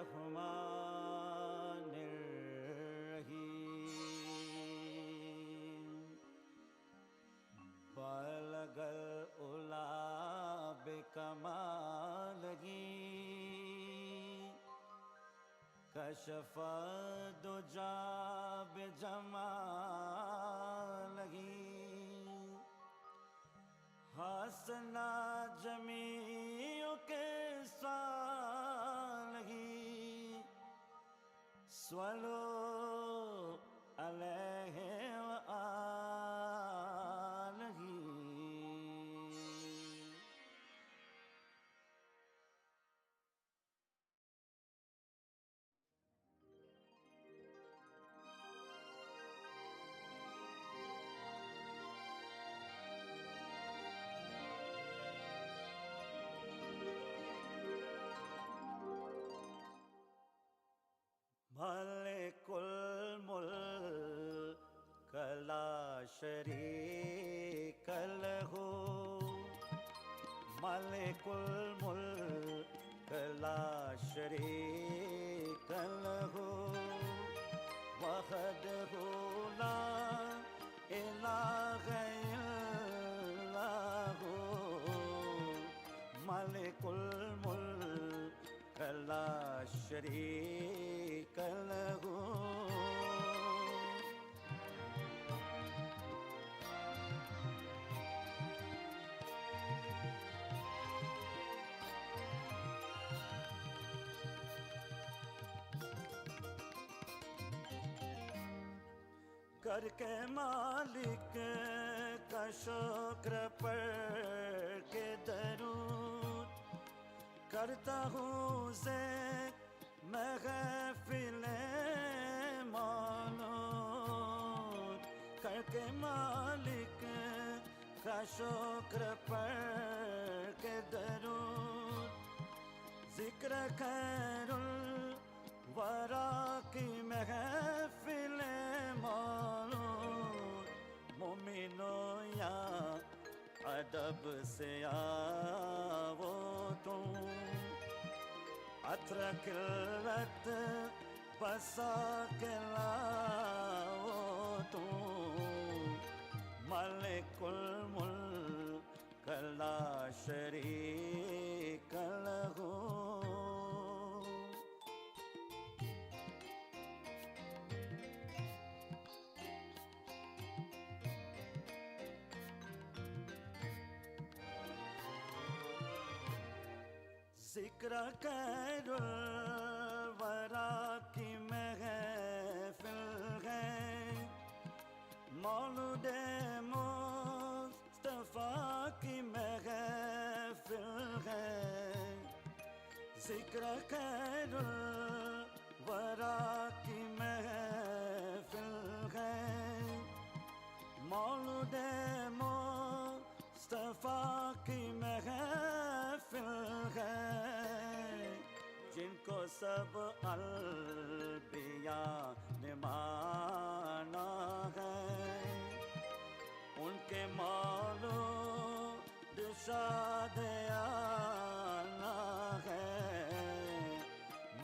Rahmanir-Rahim. Balagal ula bikamalagi, kashafa duja bijamalagi, हसना जमीयों के सालही स्वलो अलैहि व आलही। मालिकुल मुल्क ला शरीक लहू, मालिकुल मुल्क ला शरीक लहू, वहदहू ला इलाहा इल्लहू, मालिकुल मुल्क ला शरीक लहू। करके मालिक का शुक्र पर के दरूद करता हूँ से महफिले मौलूद, करके मालिक का शुक्र पर के दरूद जिक्र खैरुल वरा की महफिले मौलूद, मोमिनो या अदब से आवो तुम, अत्र किल्लत बसा के लाओ तुम, मालिकुल मुल्क ला शरीक लहू। जिक्र खैरुल वरा की महफिल है, मौलूदे मुस्तफा की महफिल है, जिक्र खैरुल वरा की महफिल है, मौलूदे मुस्तफा की महफिल है, जिनको सब अलबिया ने माना है, उनके मौलूद शाद आना है,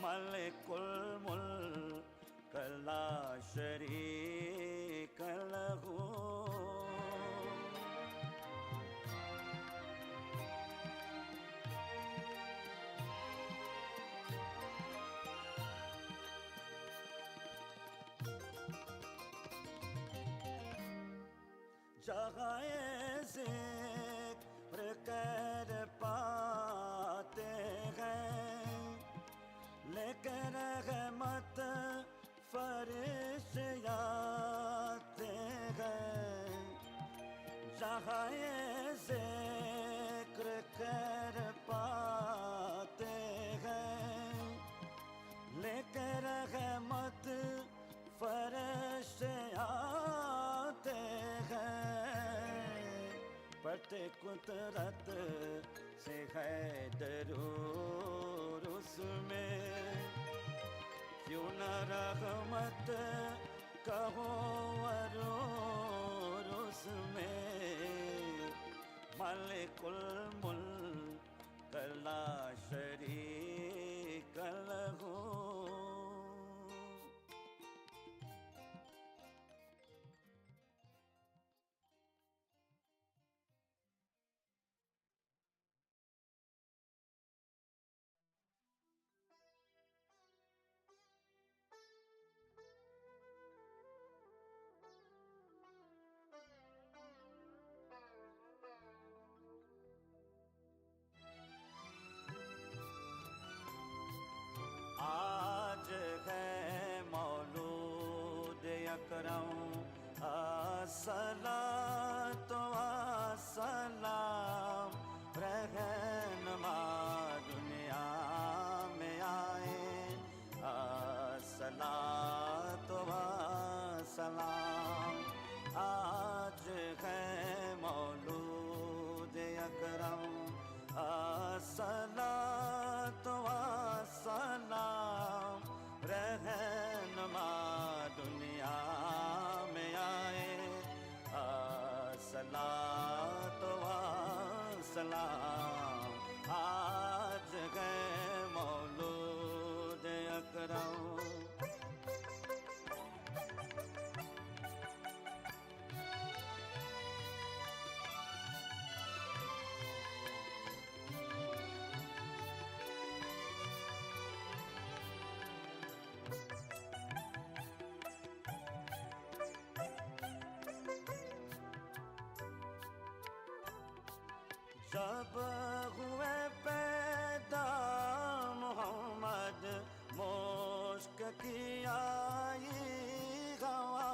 मालिकुल मुल्क ला शरीक लहू। जगाए ज़िक्र कर पाते हैं, लेकर रहमत फरिश्ते आते हैं, जगाए ज़िक्र कर पाते हैं, लेकर रहमत फरिश्ते आते हैं, पढ़ते कुदरत से है दरूद उसमें, क्यों न रहमत कहो वरूर उसमें, मालिकुल मुल्क ला शरीक पागल हूँ। आज है मौलूद अकरम, अस्सलातु वस्सलाम, रहनुमा दुनिया में आए, अस्सलातु वस्सलाम। आज है मौलूद अकरम, अस्सलातु वस्सलाम, रहनुमा दुनिया में आए, अस्सलातु वस्सलाम। आज है मौलूद अकरम। जब हुए पैदा मोहम्मद, मुश्क की आई हवा,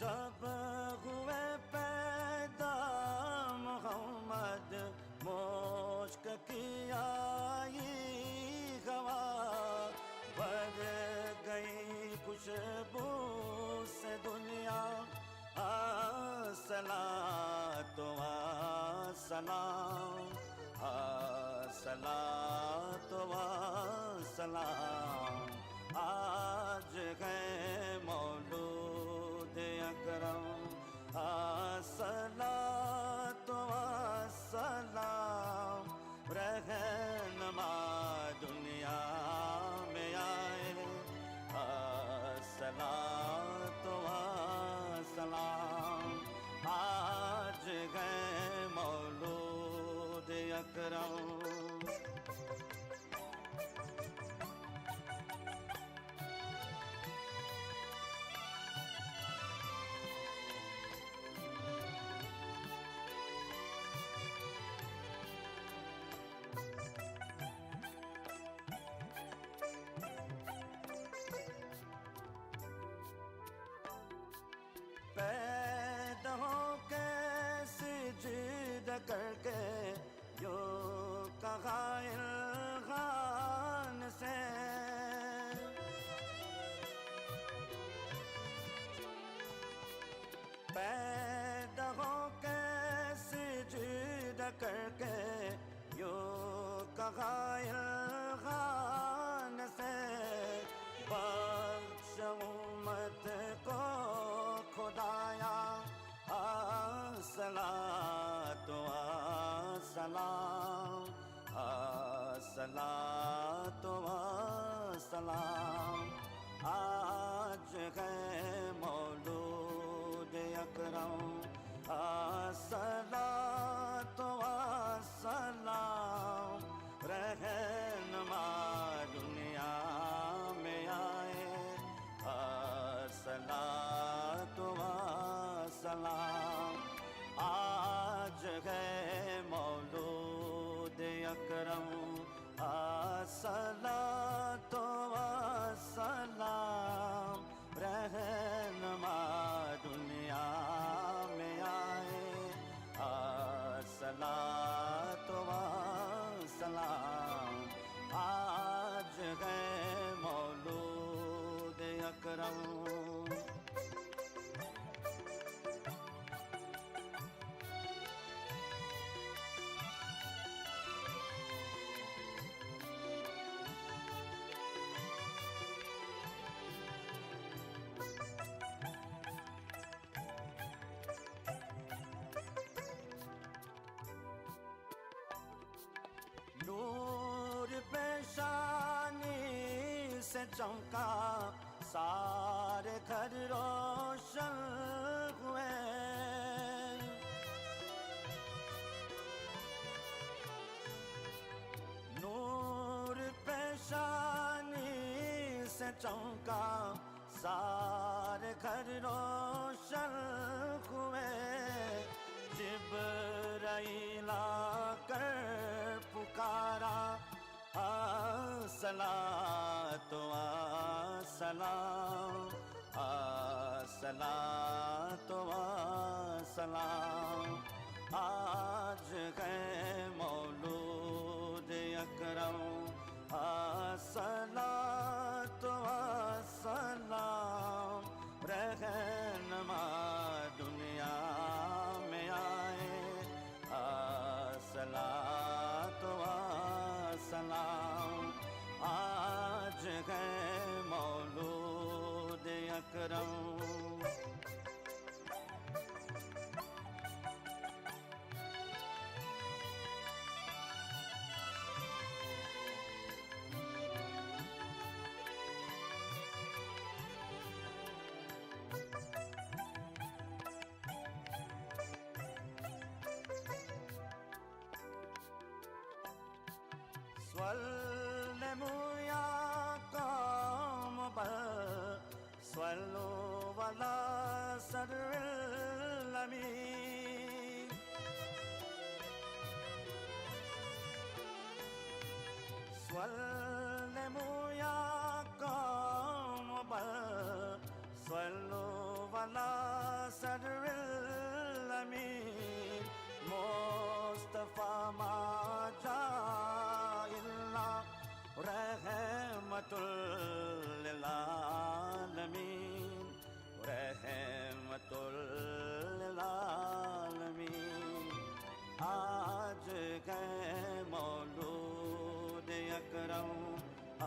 जब हुए पैदा मोहम्मद, मुश्क की आई हवा, बढ़ गई खुशबू से दुनिया, अस्सलातु वस्सलाम, अस्सलातु वस्सलाम। आज है मौलूद अकरम, अस्सलातु वस्सलाम, रहनुमा दुनिया में आए, अस्सलातु वस्सलाम। आज है मौलूद अकरम। पैदा हो कैसे जिद करके, यो कहा इल्हान से, पैदा हो कैसे जिद करके, यो कहा इल्हान से, बख्श उम्मत को खुदाया, अस्सलातु वस्सलाम, अस्सलातु वस्सलाम। आज है मौलूद अकरम, अस्सलातु वस्सलाम, रहनुमा दुनिया में आए, अस्सलातु वस्सलाम। आज है मौलूद अकरम, अस्सलातु वस्सलाम, रहनुमा दुनिया में आए, अस्सलातु वस्सलाम। आज है मौलूद अकरम। से चमका, सारे घर रोशन हुए। नूर पेशानी से चमका, सारे घर रोशन हुए। जिब्राईल आकर पुकारा, अस्सलातु अस्सलाम, अस्सलातु अस्सलाम। आज है मौलूद अकरम, अस्सलातु अस्सलाम। रहनुमा दुनिया में आए, अस्सलातु अस्सलाम। आज है मौलूद अकरम। Sallu ya qawm sallu ala sarril amin. Sallu ya qawm sallu ala sarril amin. Mustafa ma रहमतुल लिल आलमीन, रहमतुल लिल आलमीन। आज गए मौलूद अकरम,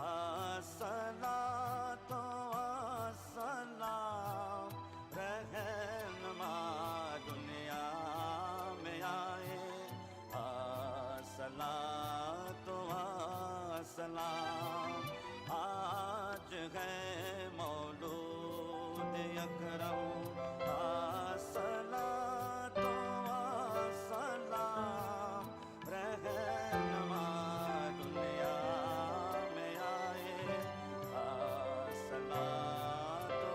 अस्सलातु अस्सलाम। रहनुमा दुनिया में आए, अस्सलातु अस्सलाम। आज है मौलूद अकरम, अस्सलातु अस्सलाम। रहनुमा दुनिया में आए, अस्सलातु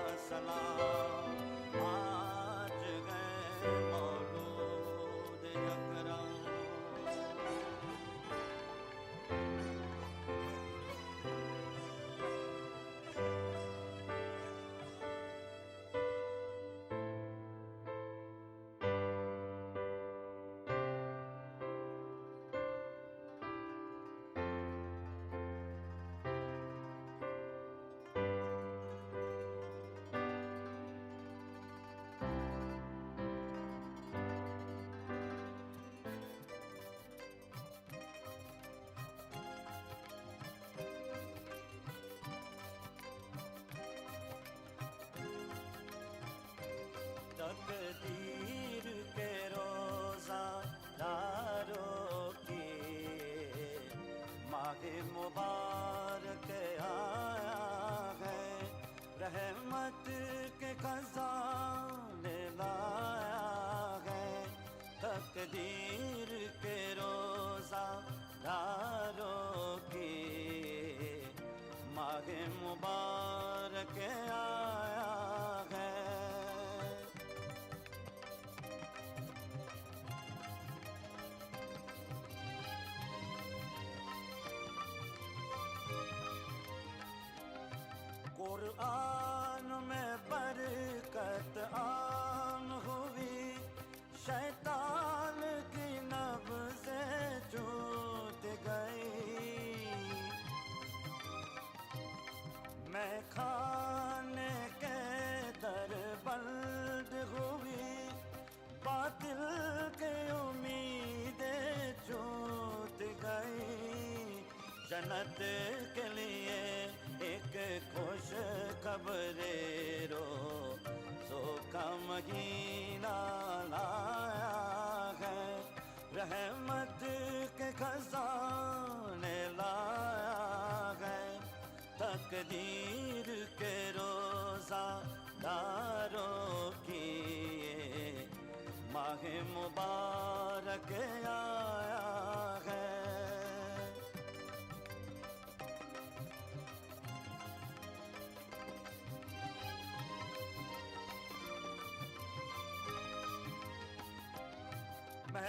अस्सलाम। आज है मौलूद अकरम। तकदीर के रोज़ा दारों की माह मुबारक आया है। रहमत के खजाने लाया है। तकदीर के रोज़ा दारों की माह मुबारक आया है। कुरान में बरकत आम हुई, शैतान की नब्ज़ें छूट गई। मैं खाने के दर बंद हुई, बातिल की उम्मीदें छूट गई। जन्नत के लिए एक खुश खबरे रोज़ों का महीना लाया है। रहमत के खजाने लाया है।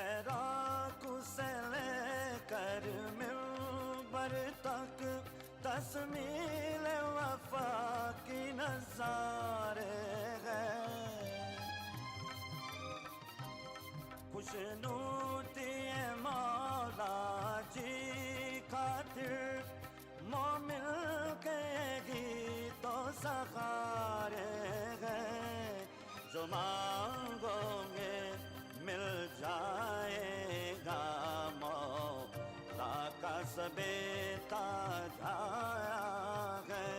इराक से लेकर मिंबर तक 10 मील वफा की नज़ारे हैं। खुशनूती मौला जी खातिर मोमिन के गीतों सहारे हैं। जो मांगोगे मिल जाएगा, मौला का सबेता जाया है।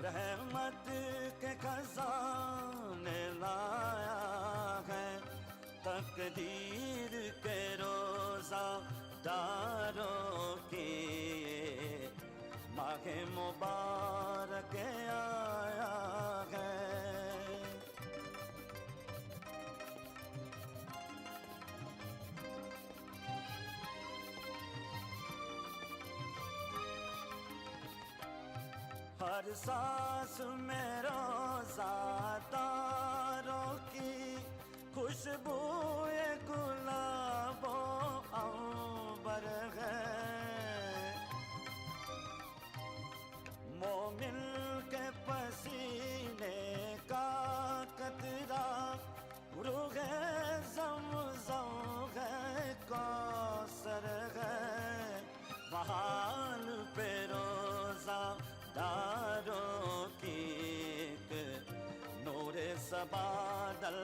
रहमत के खजाने लाया है, तकदीर के रोज़ा दारों की माह मुबारक आया है। हर सांस में रोज़ादारों की खुशबू गुलाबों अंबर है। मोमिन के पसीने का कतरा रूहे ज़मज़म है, कौसर है। महान पे रोज़ा दारों की नूरे सबा डल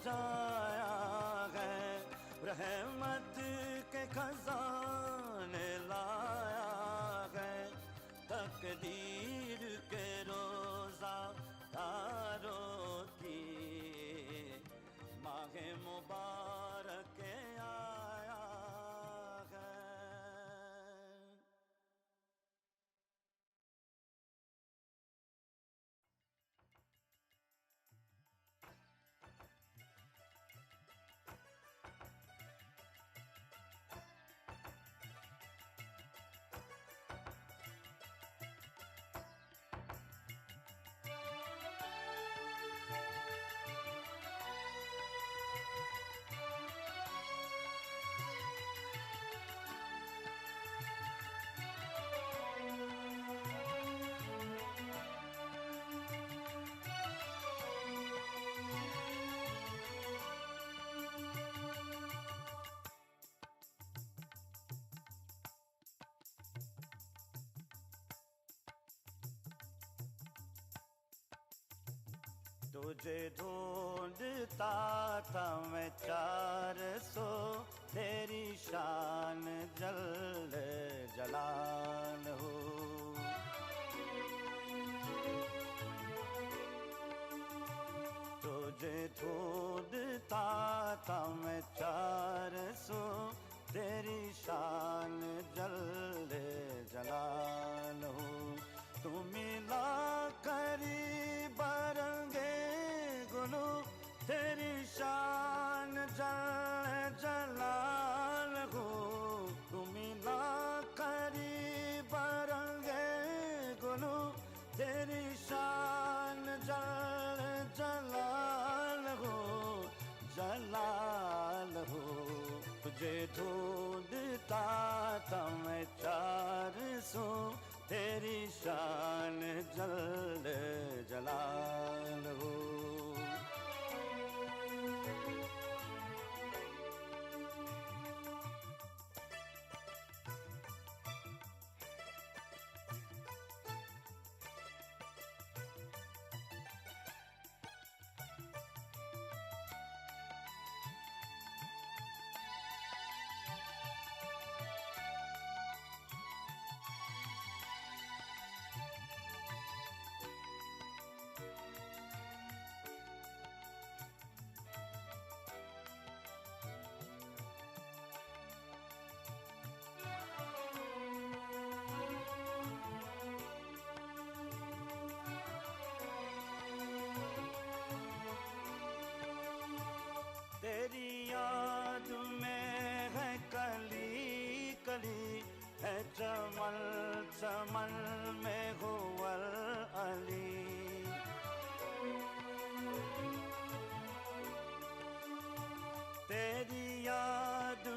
जाया है। रहमत के खजाने लाया है, तकदीर के रोज़ा दारों की माह मुबारक आया है। तुझे ढूंढता था मैं 400, तेरी शान जल जलाल हो। तुझे ढूंढता था मैं 400, तेरी शान जल जलाल हो। तू मिला करीब रंगे गुलू, तेरी शान जल जलाल हो। तू मिला करीब रंगे गुलू, तेरी शान जल जलाल हो, जलाल हो। तुझे ढूंढता था मैं 400, तेरी शान जल जलाल हो। तेरी याद में है कली कली, है चमन चमन में हुवल अली। तेरी याद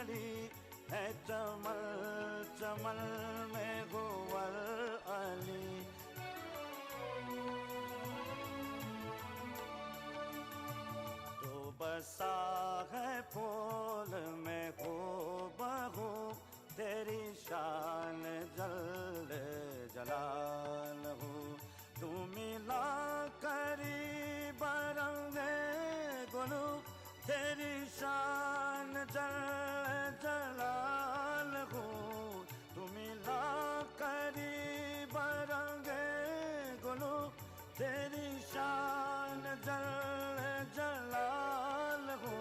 कली है चमन चमन में हुवल अली। तो बसा है फूल में हो बहू तेरी शान जल जलाल हो। तू मिला करीब रंगे गुलू तेरी शान जल जलाल हो। तू मिला करीब रंगे गुलू तेरी शान जल जलाल हो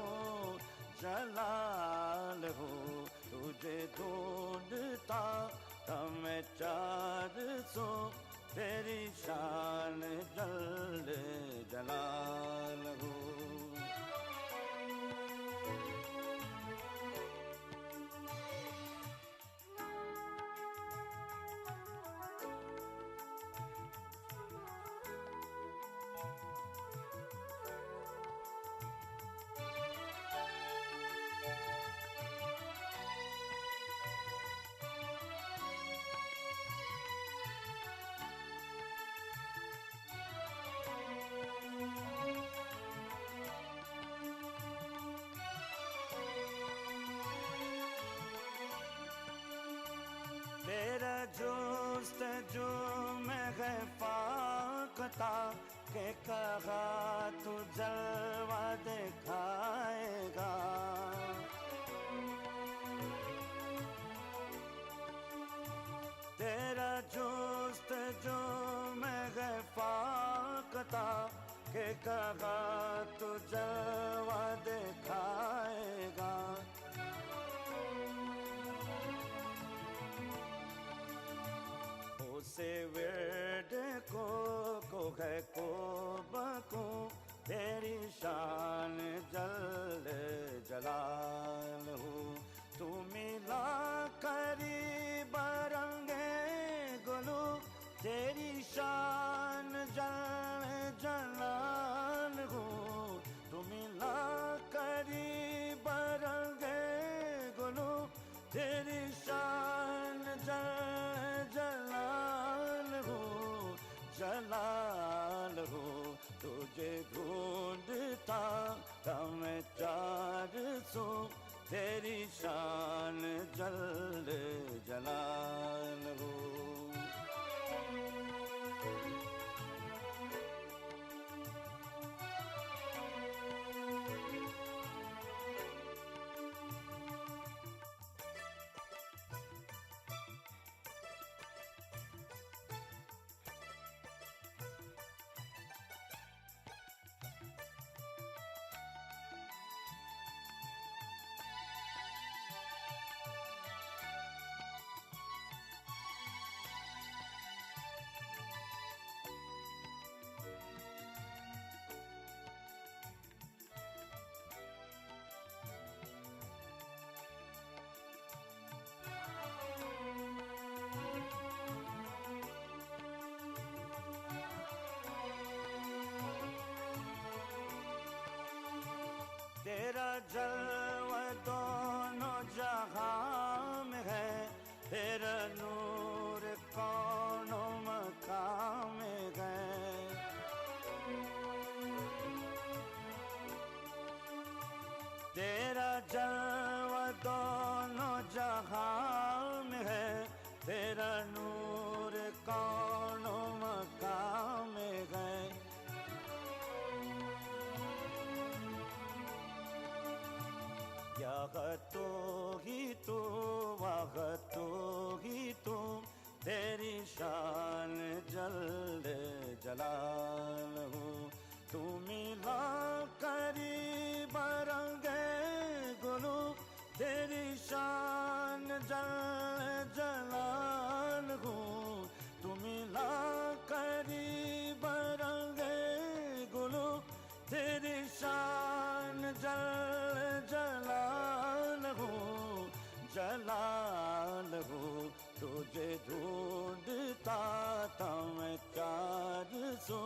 जलाल हो। तुझे ढूंढता था मैं 400 तेरी शान जल जलाल हो। तेरा जोस्त जो मैं है फाकता के कहा तू जलवा दिखाएगा। तेरा जोस्त जो मैं है फाकता के कहा तू जलवा दिखाएगा। से वर्ड को है को बको तेरी शान जल जलाल हो। तू मिला करीब रंगे गुलू तेरी शान जल जलाल हो। तू मिला करीब रंगे गुलू तेरी शान जल जलाल हो जलाल हो। तुझे ढूंढता था मैं 400 तेरी शान जल जलाल हो। तेरा जलवा दोनों जहां में है। तेरा नूर कौनों मकाम में है। तेरा जलवा दोनों जहां में है। तेरा नूर कौनों मकाम में है। यहाँ तो ही तू वहाँ तो ही तू तेरी शान जल जलाल हो। तू मिला करीब रंगे गुलू तेरी शान जल जलाल हो। तू मिला करीब रंगे गुलू तेरी शान जल जलाल हो जलाल हो। तुझे ढूंढता था मैं 400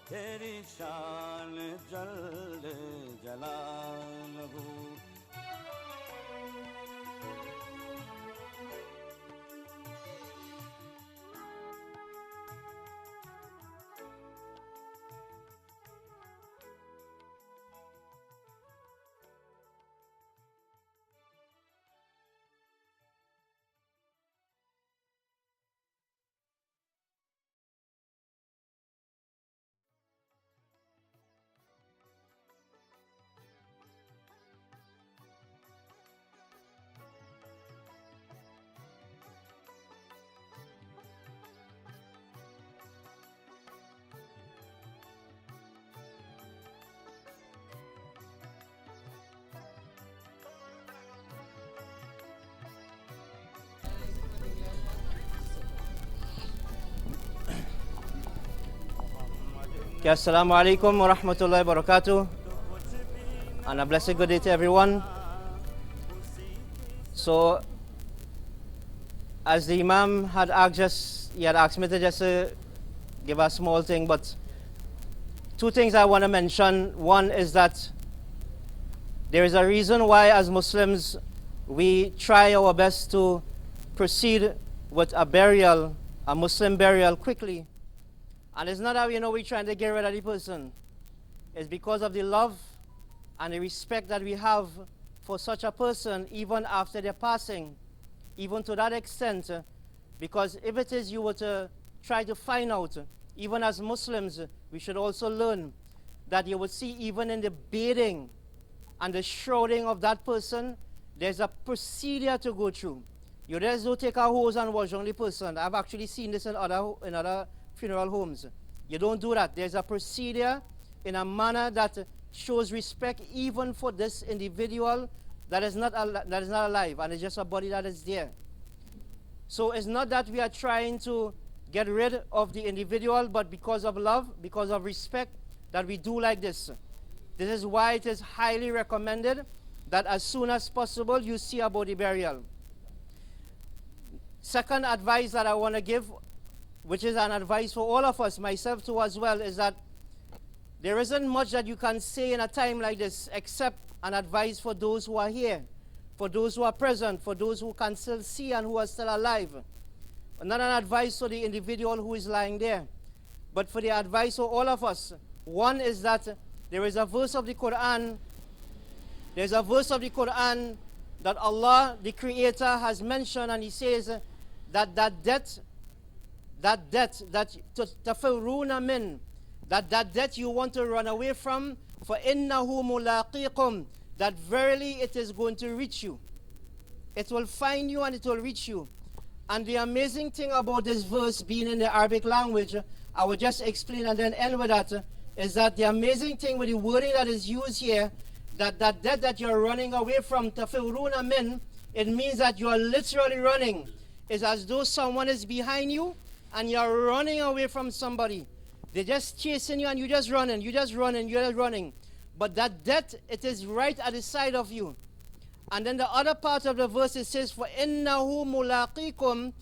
तेरी शान जल जलाल हो। Okay, Assalamu alaikum wa rahmatullahi wa barakatuh. And a blessed good day to everyone. So, as the Imam had asked me to just give a small thing, but two things I want to mention. One is that there is a reason why, as Muslims, we try our best to proceed with a burial, a Muslim burial, quickly. And it's not that we're trying to get rid of the person. It's because of the love and the respect that we have for such a person, even after their passing, even to that extent. Because if it is you were to try to find out, even as Muslims, we should also learn that you would see even in the bathing and the shrouding of that person, there's a procedure to go through. You just don't take a hose and wash on the person. I've actually seen this in other funeral homes. You don't do that. There's a procedure in a manner that shows respect even for this individual that is not alive, and it's just a body that is there. So it's not that we are trying to get rid of the individual, but because of love, because of respect, that we do like this. This is why it is highly recommended that as soon as possible you see a body burial. Second advice that I want to give, which is an advice for all of us, myself too as well, is that there isn't much that you can say in a time like this except an advice for those who are here, for those who are present, for those who can still see and who are still alive. Not an advice for the individual who is lying there, but for the advice for all of us. One is that there is a verse of the Quran, there's a verse of the Quran that Allah, the Creator, has mentioned, and He says that that death tafiruna min, that death you want to run away from, for innahu mulaqikum, that verily it is going to reach you. It will find you and it will reach you. And the amazing thing about this verse being in the Arabic language, I will just explain and then end with that, is that the amazing thing with the wording that is used here, that death that you're running away from, tafiruna min, it means that you are literally running. It's as though someone is behind you and you're running away from somebody. They're just chasing you and you're just running, you're just running. But that death, it is right at the side of you. And then the other part of the verse, it says, for innahu mulaqikum,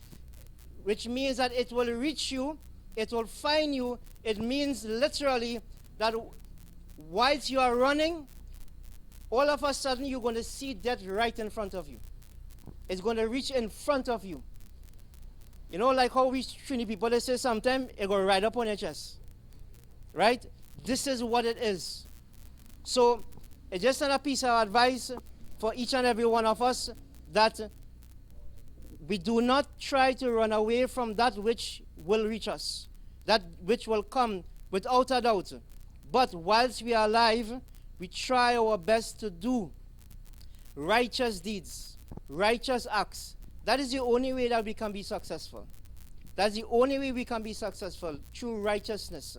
which means that it will reach you, it will find you. It means literally that whilst you are running, all of a sudden you're going to see death right in front of you. It's going to reach in front of you. You know, like how we train people, they say sometimes it go right up on your chest. Right? This is what it is. So, it's just another piece of advice for each and every one of us, that we do not try to run away from that which will reach us, that which will come without a doubt. But whilst we are alive, we try our best to do righteous deeds, righteous acts. That is the only way that we can be successful. That's the only way we can be successful, through righteousness.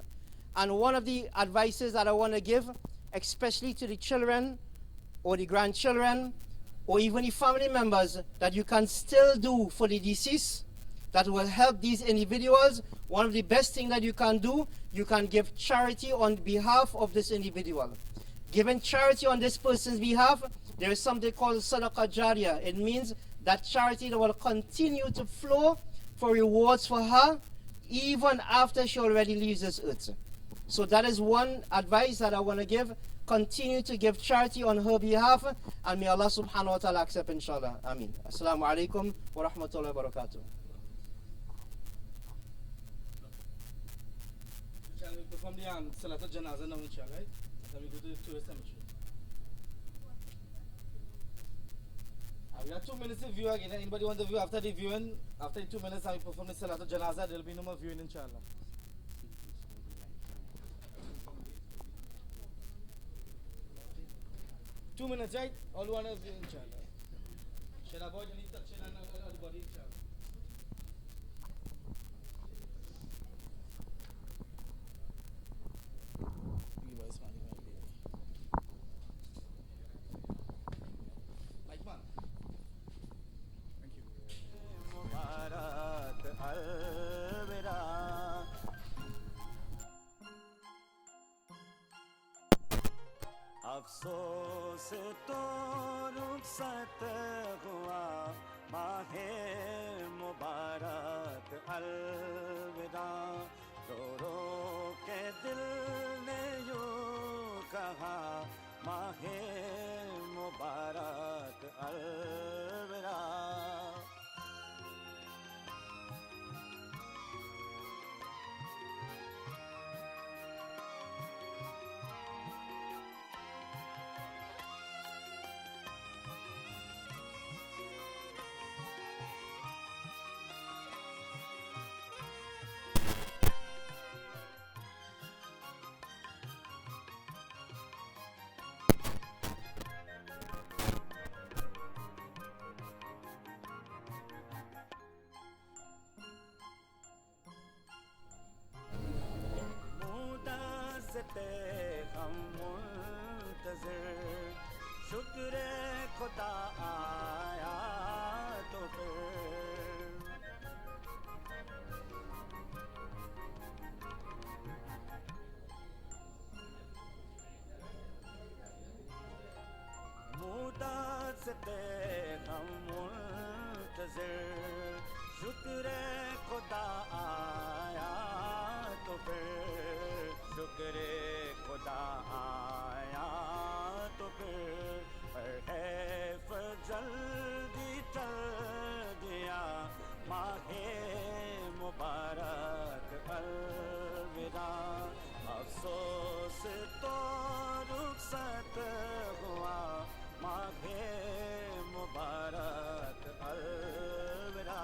And one of the advices that I want to give, especially to the children or the grandchildren or even the family members, that you can still do for the deceased, that will help these individuals. One of the best things that you can do, you can give charity on behalf of this individual. Giving charity on this person's behalf, there is something called sadaqah jariyah. It means that charity that will continue to flow for rewards for her even after she already leaves this earth. So that is one advice that I want to give. Continue to give charity on her behalf, and may Allah subhanahu wa ta'ala accept, inshallah. Ameen. Assalamu alaikum wa rahmatullahi wa barakatuh. Shall we perform the Salatul Janazah now, inshallah, right? Then we go to the tourist cemetery. We have 2 minutes to view again. Anybody want to view after the viewing? After the 2 minutes, I will perform the Salatul Janazah. There will be no more viewing, inshallah. Two minutes, right? All one of you, inshallah. Should avoid any touching on the body, inshallah. Mubarak alvida. अफसोस तो रुखसत हुआ माहे मुबारक अलविदा रो रो के दिल ने यूं कहा माहे मुबारक अलविदा मुदस्ते हम मुंतज़िर शुक्र खुदा आया तो फिर मुदस्ते हम मुंतज़िर शुक्र खुदा आया तो फिर शुक्र खुदा आया तो फिर हैफ जल्दी चल दिया माहे मुबारक अलविदा अफसोस तो रुखसत हुआ माहे मुबारक अलविदा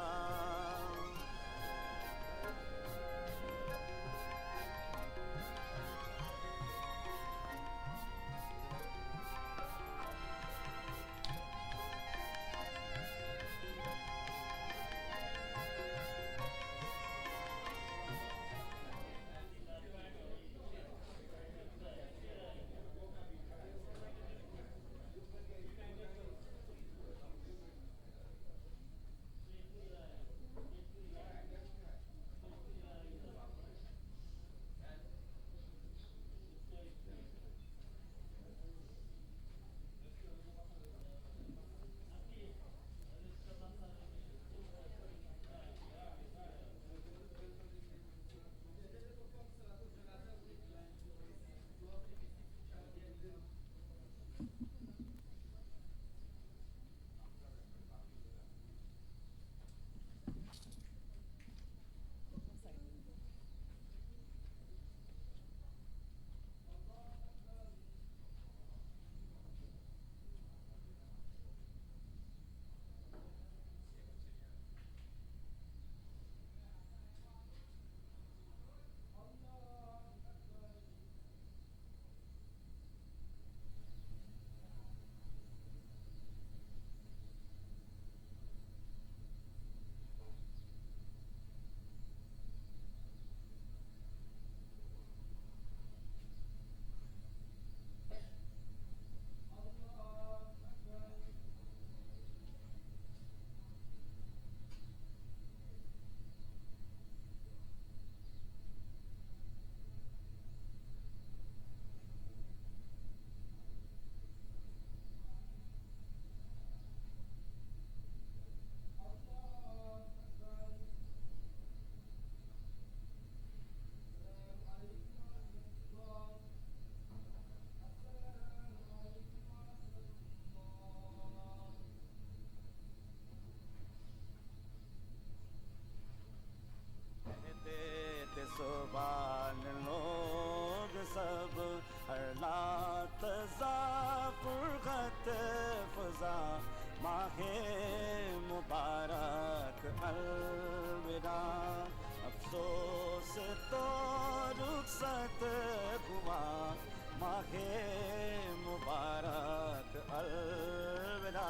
सुबान लोग सब हर लात फुरगत फजा माहे मुबारक अलविदा अफसोस तो रुखसत हुआ माहे मुबारक अलविदा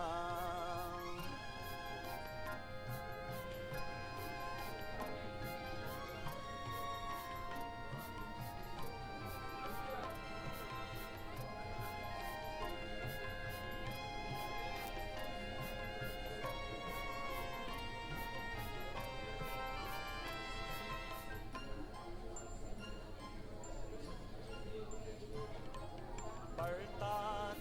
पढ़ता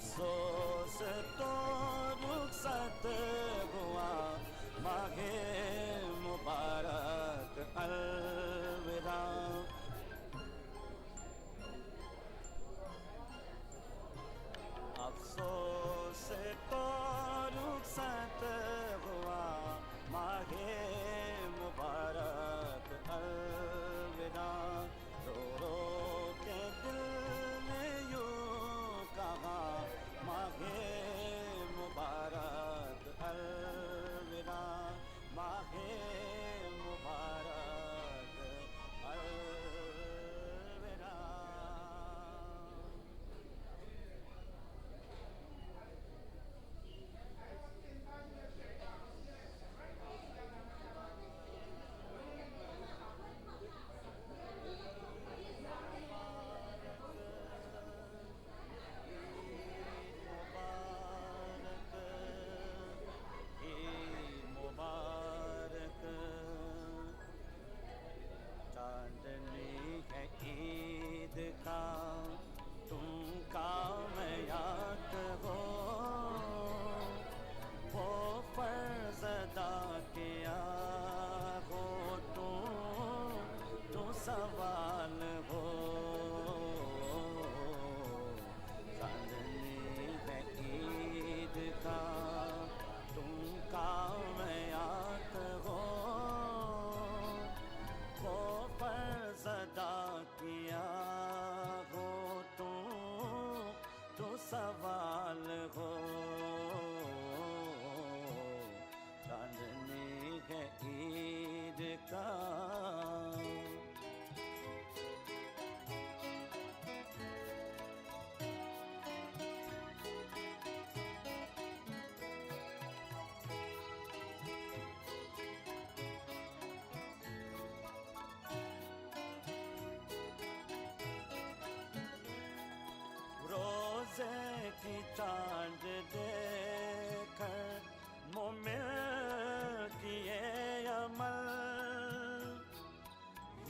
अफसोस तो रुखसत हुआ माहे मुबारक अलविदा। अफसोस तो रुखसत हुआ माहे मुबारक अलविदा। रो रो के दिल ने यूं कहा माहे मुबारक अलविदा, माहे मुबारक अलविदा। चांदनी है ईद का तुम कामयाब हो, वो फर्ज अदा किया हो तुम सवाल हो। चांदनी है ईद का तुम कामयाब हो, वो फर्ज अदा किया हो तुम सवाल हो। चांदनी है ईद का रोज़े की चांद देखकर मोमिन किए अमल,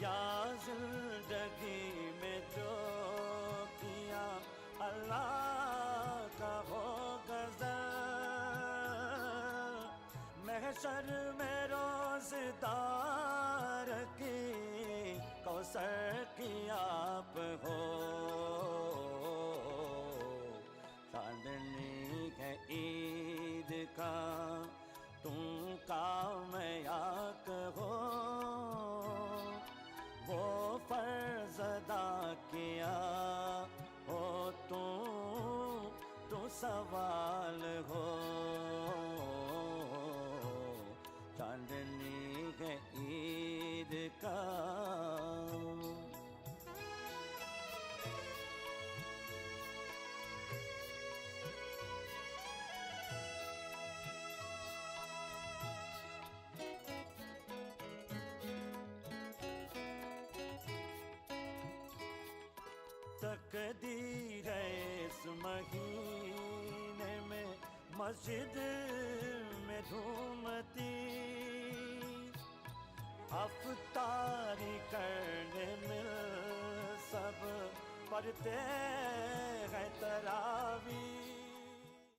या जिंदगी में जो किया अल्लाह का हो गज़ल। महशर में रोज़दार की कौसर की आप हो। चांदनी है ईद का तुम कामयाब हो, वो फर्ज अदा किया हो तुम सवाल हो। चांदनी है ईद का तकदीर है इस महीने में मस्जिद में धूमती, अफ्तारी करने मिल सब पढ़ते हैं तरावी।